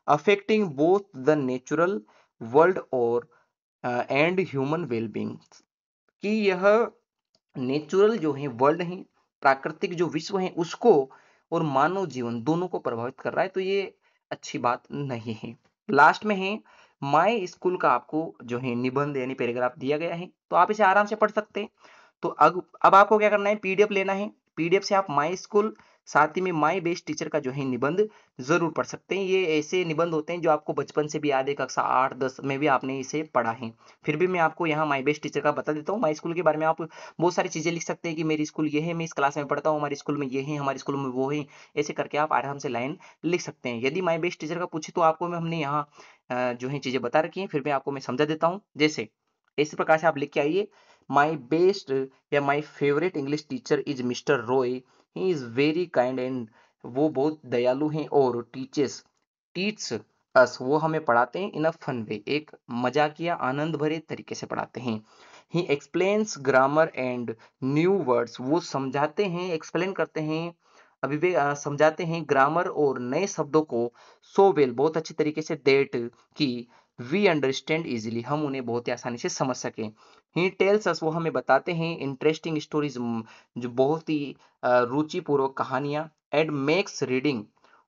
affecting both the natural world और एंड ह्यूमन वेलबींग। कि यह नेचुरल जो है वर्ल्ड है, प्राकृतिक जो विश्व है उसको, और मानव जीवन दोनों को प्रभावित कर रहा है। तो ये अच्छी बात नहीं है। लास्ट में है माय स्कूल का आपको जो है निबंध यानी पैराग्राफ दिया गया है, तो आप इसे आराम से पढ़ सकते हैं। तो अब आपको क्या करना है, पीडीएफ लेना है। पीडीएफ से आप माय स्कूल साथ ही में माय बेस्ट टीचर का जो है निबंध जरूर पढ़ सकते हैं। ये ऐसे निबंध होते हैं जो आपको बचपन से भी याद है, कक्षा 8-10 में भी आपने इसे पढ़ा है। फिर भी मैं आपको यहाँ माय बेस्ट टीचर का बता देता हूँ। माय स्कूल के बारे में आप बहुत सारी चीजें लिख सकते हैं कि मेरी स्कूल ये है, मैं इस क्लास में पढ़ता हूँ, हमारे स्कूल में ये है, हमारे स्कूल में वो है। ऐसे करके आप आराम से लाइन लिख सकते हैं। यदि माय बेस्ट टीचर का पूछे तो आपको हमने यहाँ जो है चीजें बता रखी हैं, फिर मैं आपको समझा देता हूँ। जैसे इस प्रकार से आप लिख के आइए, माई बेस्ट या my favourite English teacher is mister Roy, he is very kind and, वो बहुत दयालु हैं, और टीच अस, वो हमें पढ़ाते हैं इन अ फन वे, एक मजाकिया आनंद भरे तरीके से पढ़ाते हैं। ही explains grammar and new words, वो समझाते हैं, एक्सप्लेन करते हैं, समझाते हैं ग्रामर और नए शब्दों को, सो वेल, बहुत अच्छी तरीके से, देट कि वी अंडरस्टैंड इजिली, हम उन्हें बहुत ही आसानी से समझ सकें। ही टेल्स अस, वो हमें बताते हैं इंटरेस्टिंग स्टोरीज, जो बहुत ही रुचिपूर्वक कहानियां, एंड मेक्स रीडिंग,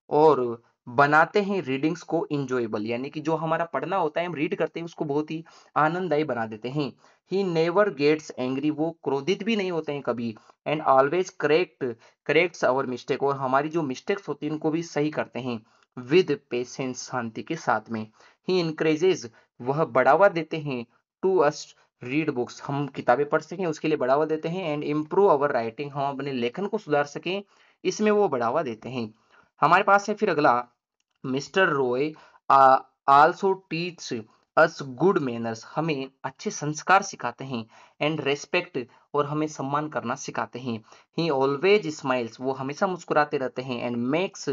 और बनाते हैं रीडिंग्स को इंजॉयबल, यानी कि जो हमारा पढ़ना होता है, हम रीड करते हैं, उसको बहुत ही आनंददायी बना देते हैं। ही नेवर गेट्स एंग्री, वो क्रोधित भी नहीं होते हैं कभी, and always corrects our mistake, और हमारी जो मिस्टेक्स होती हैं उनको भी सही करते हैं, विद पेशेंस, शांति के साथ में। ही इंकरेजेस, वह बढ़ावा देते हैं, टू अस रीड बुक्स, हम किताबें पढ़ सकें उसके लिए बढ़ावा देते हैं, एंड इम्प्रूव अवर राइटिंग, हम अपने लेखन को सुधार सकें, इसमें वो बढ़ावा देते हैं। हमारे पास है फिर अगला, mister Roy also teach us good manners, हमें अच्छे संस्कार सिखाते हैं, एंड रेस्पेक्ट, और हमें सम्मान करना सिखाते हैं। ही ऑलवेज स्माइल्स, वो हमेशा मुस्कुराते रहते हैं, एंड मेक्स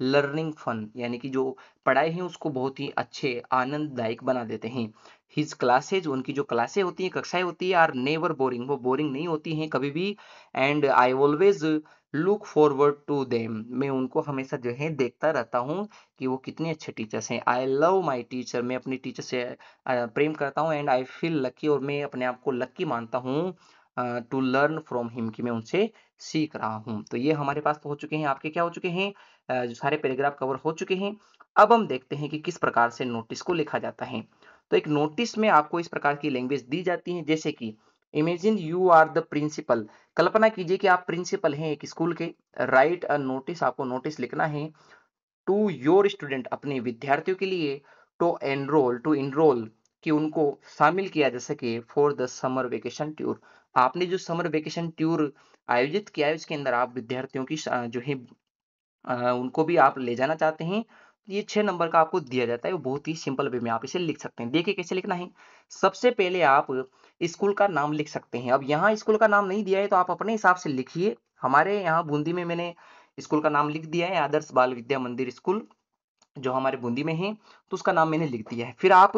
लर्निंग फन, यानी कि जो पढ़ाई है उसको बहुत ही अच्छे आनंददायक बना देते हैं। हिज क्लासेज, उनकी जो क्लासे होती हैं, कक्षाएं होती है, आर नेवर बोरिंग, वो बोरिंग नहीं होती हैं कभी भी, and I always look forward to them, मैं उनको हमेशा जो है देखता रहता हूँ कि वो कितने अच्छे टीचर्स हैं। आई लव माई टीचर, मैं अपनी टीचर से प्रेम करता हूँ, एंड आई फील लकी, और मैं अपने आप को लकी मानता हूँ, टू लर्न फ्रॉम हिम, कि मैं उनसे सीख रहा हूँ। तो ये हमारे पास तो हो चुके हैं, आपके क्या हो चुके हैं, जो सारे पैराग्राफ कवर हो चुके हैं। अब हम देखते हैं कि किस प्रकार से नोटिस को लिखा जाता है। तो एक नोटिस में आपको इस प्रकार की लैंग्वेज दी जाती है, जैसे कि imagine you are the principal, कल्पना कीजिए कि आप प्रिंसिपल हैं एक स्कूल के, राइट अ नोटिस, आपको नोटिस लिखना है, टू योर स्टूडेंट, अपने विद्यार्थियों के लिए, टू इनरोल कि उनको शामिल किया जा सके, for the summer vacation tour, आपने जो समर वेकेशन टूर आयोजित किया है उसके अंदर आप विद्यार्थियों की जो है उनको भी आप ले जाना चाहते हैं। ये 6 नंबर का आपको दिया जाता है, वो बहुत ही सिंपल वे में आप इसे लिख सकते हैं। देखिए कैसे लिखना है। सबसे पहले आप स्कूल का नाम लिख सकते हैं। अब यहाँ स्कूल का नाम नहीं दिया है तो आप अपने हिसाब से लिखिए। हमारे यहाँ बूंदी में मैंने स्कूल का नाम लिख दिया है, आदर्श बाल विद्या मंदिर स्कूल, जो हमारे बूंदी में है, तो उसका नाम मैंने लिख दिया है। फिर आप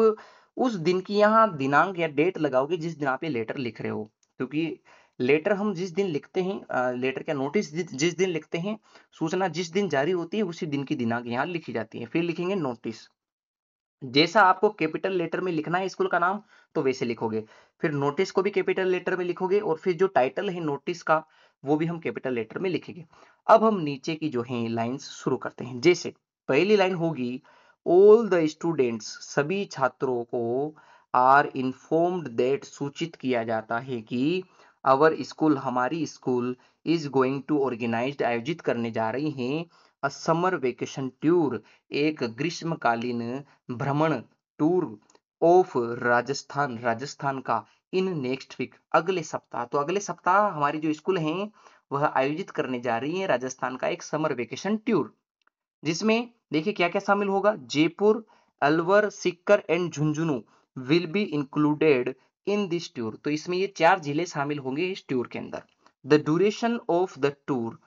उस दिन की यहाँ दिनांक या डेट लगाओगे जिस दिन आप ये लेटर लिख रहे हो, क्योंकि लेटर हम जिस दिन लिखते हैं, लेटर क्या नोटिस जिस दिन लिखते हैं, सूचना जिस दिन जारी होती है उसी दिन की दिनांक यहाँ लिखी जाती है। फिर लिखेंगे नोटिस, जैसा आपको कैपिटल लेटर में लिखना है स्कूल का नाम तो वैसे लिखोगे। फिर नोटिस को भी कैपिटल लेटर में लिखोगे, और फिर जो टाइटल है नोटिस का वो भी हम कैपिटल लेटर में लिखेंगे। अब हम नीचे की जो है लाइंस शुरू करते हैं। जैसे पहली लाइन होगी, ऑल द स्टूडेंट्स, सभी छात्रों को, आर इन्फॉर्म्ड दैट, सूचित किया जाता है कि, अवर स्कूल, हमारी school, is going to organised, आयोजित करने जा रही हैं, अ समर वेकेशन टूर, एक ग्रीष्मकालीन भ्रमण टूर, ऑफ राजस्थान, राजस्थान का, इन नेक्स्ट वीक, अगले सप्ताह। तो अगले सप्ताह हमारी जो स्कूल है वह आयोजित करने जा रही है राजस्थान का एक समर वेकेशन टूर, जिसमें देखिए क्या क्या शामिल होगा, Jaipur, Alwar, seeker and Jhunjhunu will be included in this tour. तो इसमें ये 4 जिले शामिल होंगे इस टूर के अंदर। The duration of the tour,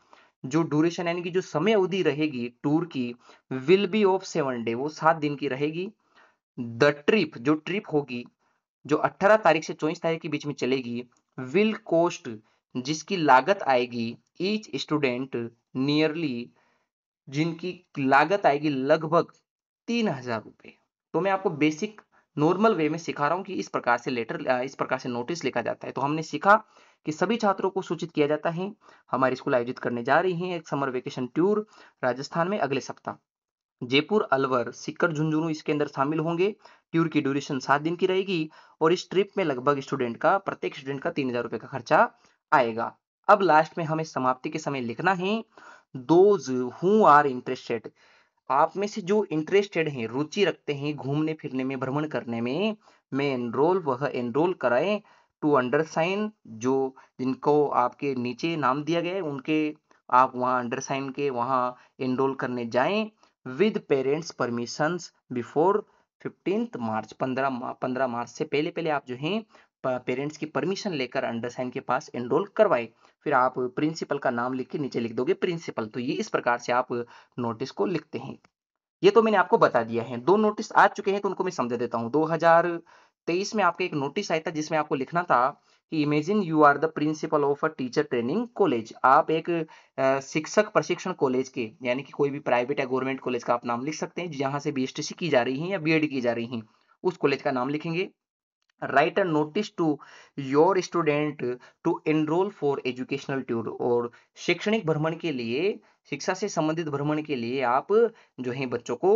जो ड्यूरेशन यानी कि जो समय अवधि रहेगी टूर की, विल बी ऑफ 7 डे, वो 7 दिन की रहेगी। द ट्रिप, जो ट्रिप होगी, जो 18 तारीख से 24 तारीख के बीच में चलेगी, विल कोस्ट, जिसकी लागत आएगी, ईच स्टूडेंट नियरली, जिनकी लागत आएगी लगभग 3,000 रुपए। तो मैं आपको बेसिक नॉर्मल वे में सिखा रहा हूँ कि इस प्रकार से इस प्रकार से नोटिस लिखा जाता है। तो हमने सीखा कि सभी छात्रों को सूचित किया जाता है, हमारी स्कूल आयोजित करने जा रही है एक समर वेकेशन टूर राजस्थान में अगले सप्ताह। जयपुर, अलवर, सीकर, झुंझुनू इसके अंदर शामिल होंगे। टूर की ड्यूरेशन 7 दिन की रहेगी और इस ट्रिप में लगभग प्रत्येक स्टूडेंट का 3,000 रुपए का खर्चा आएगा। अब लास्ट में हमें समाप्ति के समय लिखना है, दोज हु आर इंटरेस्टेड, आप में से जो इंटरेस्टेड हैं, रुचि रखते हैं घूमने फिरने में, भ्रमण करने में एनरोल, वह एनरोल कराएं। टू अंडरसाइन, जो जिनको आपके नीचे नाम दिया गया है उनके आप वहां अंडरसाइन के वहां एनरोल करने जाएं। विद पेरेंट्स परमिशंस बिफोर 15 मार्च, 15 मार्च से पहले पहले आप जो हैं पेरेंट्स की परमिशन लेकर अंडरसाइन के पास एनरोल करवाए। फिर आप प्रिंसिपल का नाम लिख के नीचे लिख दोगे प्रिंसिपल। तो ये इस प्रकार से आप नोटिस को लिखते हैं। ये तो मैंने आपको बता दिया है। 2 नोटिस आ चुके हैं तो उनको मैं समझा देता हूँ। 2023 में आपका एक नोटिस आया था जिसमें आपको लिखना था कि imagine you are the principal of a teacher training college. आप एक शिक्षक प्रशिक्षण कॉलेज के, यानी कि कोई भी प्राइवेट या गवर्नमेंट कॉलेज का आप नाम लिख सकते हैं जहां से बीएसटीसी की जा रही है या बीएड की जा रही है, उस कॉलेज का नाम लिखेंगे। Write a notice to your student to enrol for educational tour, और शैक्षणिक भ्रमण के लिए, शिक्षा से संबंधित भ्रमण के लिए आप जो है बच्चों को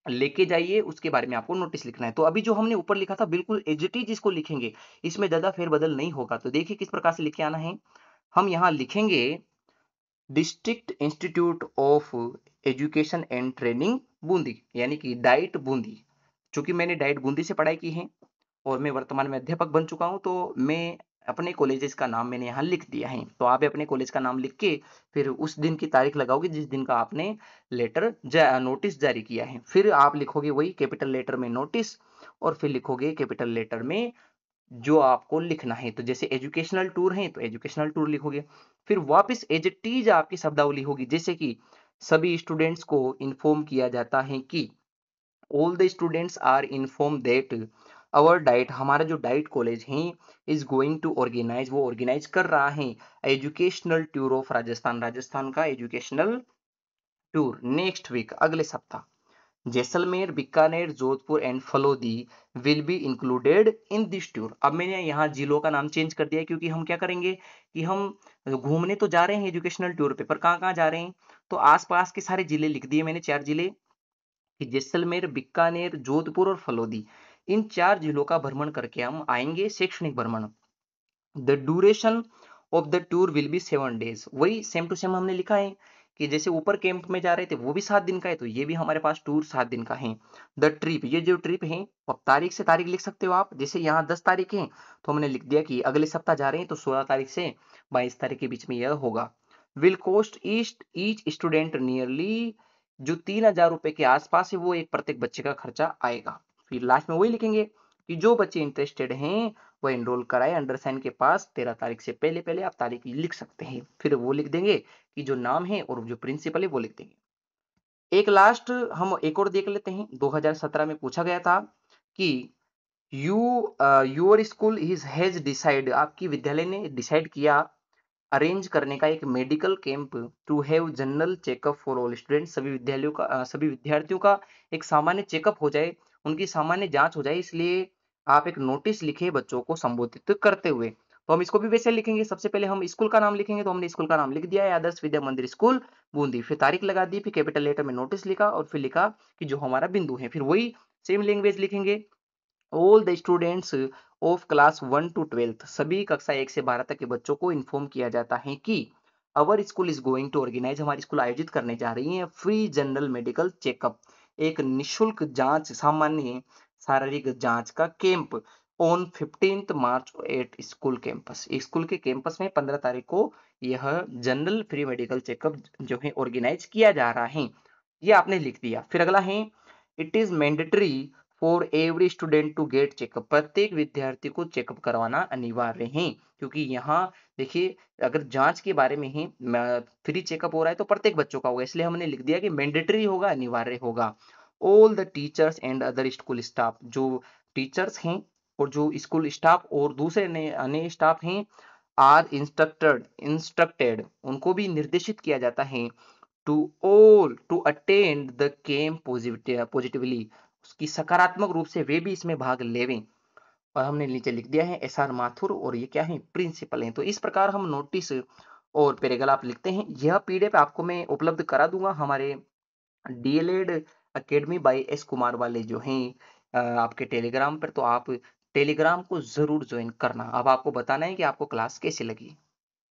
लेके जाइए, उसके बारे में आपको नोटिस लिखना है। तो अभी जो हमने ऊपर लिखा था बिल्कुल एज इट इज इसको लिखेंगे, इसमें ज्यादा फेरबदल नहीं होगा। तो देखिए किस प्रकार से लिखे आना है। हम यहाँ लिखेंगे district institute of education and training Bundi, यानी कि डाइट बूंदी। चूंकि मैंने डाइट बूंदी से पढ़ाई की है और मैं वर्तमान में अध्यापक बन चुका हूं, तो मैं अपने कॉलेजेस का नाम मैंने यहाँ लिख दिया है। तो आप अपने कॉलेज का नाम लिख के फिर उस दिन की तारीख लगाओगे जिस दिन का आपने नोटिस जारी किया है। फिर आप लिखोगे वही कैपिटल लेटर में नोटिस, और फिर लिखोगे कैपिटल लेटर में जो आपको लिखना है। तो जैसे एजुकेशनल टूर है तो एजुकेशनल टूर लिखोगे। फिर वापस एज इट इज आपकी शब्दावली होगी, जैसे कि सभी स्टूडेंट्स को इन्फॉर्म किया जाता है कि all the students are inform that our DIET, हमारा जो डाइट कॉलेज है इज गोइंग टू ऑर्गेनाइज, वो ऑर्गेनाइज कर रहा है educational tour of Rajasthan, Rajasthan का एजुकेशनल टूर नेक्स्ट वीक, अगले सप्ताह। Jaisalmer, Bikaner, Jodhpur and Phalodi will be included in this tour. अब मैंने यहाँ जिलों का नाम चेंज कर दिया है क्योंकि हम क्या करेंगे कि हम घूमने तो जा रहे हैं एजुकेशनल टूर पे, पर कहाँ कहाँ जा रहे हैं। तो आसपास के सारे जिले लिख दिए मैंने, 4 जिले कि जैसलमेर, बीकानेर, जोधपुर और फलोदी, इन 4 जिलों का भ्रमण करके हम आएंगे शैक्षणिक भ्रमण। The duration of the tour will be 7 days, वही सेम टू सेम हमने लिखा है कि जैसे ऊपर कैंप में जा रहे थे वो भी 7 दिन का है, तो ये भी हमारे पास टूर 7 दिन का है। द ट्रिप, ये जो ट्रिप है, अब तारीख से तारीख लिख सकते हो आप। जैसे यहाँ 10 तारीख है तो हमने लिख दिया कि अगले सप्ताह जा रहे हैं, तो 16 तारीख से 22 तारीख के बीच में यह होगा। Will cost each student nearly, जो 3,000 रुपए के आसपास है वो एक प्रत्येक बच्चे का खर्चा आएगा। फिर लास्ट में वही लिखेंगे कि जो बच्चे इंटरेस्टेड हैं वो एनरोल कराए अंडरसाइन के पास, 13 तारीख से पहले पहले आप तारीख लिख सकते हैं। फिर वो लिख देंगे कि जो नाम है और जो प्रिंसिपल है वो लिख देंगे। एक लास्ट हम एक और देख लेते हैं। 2017 में पूछा गया था कि you your school is has decide, आपकी विद्यालय ने डिसाइड किया अरेंज करने का एक medical camp two have general checkup for all student, सभी विद्यालयों का सभी विद्यार्थियों का एक सामान्य चेकअप हो जाए, उनकी सामान्य जांच हो जाए, इसलिए आप एक नोटिस लिखे बच्चों को संबोधित करते हुए। तो हम इसको भी वैसे लिखेंगे, सबसे पहले हम स्कूल का नाम लिखेंगे, तो हमने स्कूल का नाम लिख दिया है आदर्श विद्या मंदिर स्कूल बूंदी, फिर तारीख लगा दी, फिर कैपिटल लेटर में नोटिस लिखा और फिर लिखा कि जो हमारा बिंदु है, फिर वही सेम लैंग्वेज लिखेंगे। All the students of class 1 to 12, सभी कक्षा 1 से 12 तक के बच्चों को इन्फॉर्म किया जाता है कि our school is going to organise, हमारी स्कूल आयोजित करने जा रही है फ्री जनरल मेडिकल चेकअप, एक निशुल्क जांच, सामान्य शारीरिक जांच का camp on 15 March at school campus, school के कैंपस में 15 तारीख को यह जनरल फ्री मेडिकल चेकअप जो है ऑर्गेनाइज किया जा रहा है। ये आपने लिख दिया। फिर अगला है it is mandatory for every student to get checkup, प्रत्येक विद्यार्थी को चेकअप करवाना अनिवार्य है। क्योंकि यहाँ देखिए अगर जांच के बारे में ही फ्री चेकअप हो रहा है तो प्रत्येक बच्चों का होगा, इसलिए हमने लिख दिया कि मैंडेटरी होगा, अनिवार्य होगा। All the teachers and other school staff, जो टीचर्स हैं और जो स्कूल स्टाफ और दूसरे अन्य स्टाफ हैं, आर इंस्ट्रक्टेड, उनको भी निर्देशित किया जाता है to all to attend the camp positively, उसकी सकारात्मक रूप से वे भी इसमें भाग लेवें। और हमने नीचे लिख दिया है एस आर माथुर, और ये क्या है, प्रिंसिपल हैं। तो इस प्रकार हम नोटिस और पैराग्राफ लिखते हैं। यह पीडीएफ आपको मैं उपलब्ध करा दूंगा हमारे DElEd academy by S Kumar वाले जो हैं आपके टेलीग्राम पर, तो आप टेलीग्राम को जरूर ज्वाइन करना। अब आपको बताना है कि आपको क्लास कैसी लगी।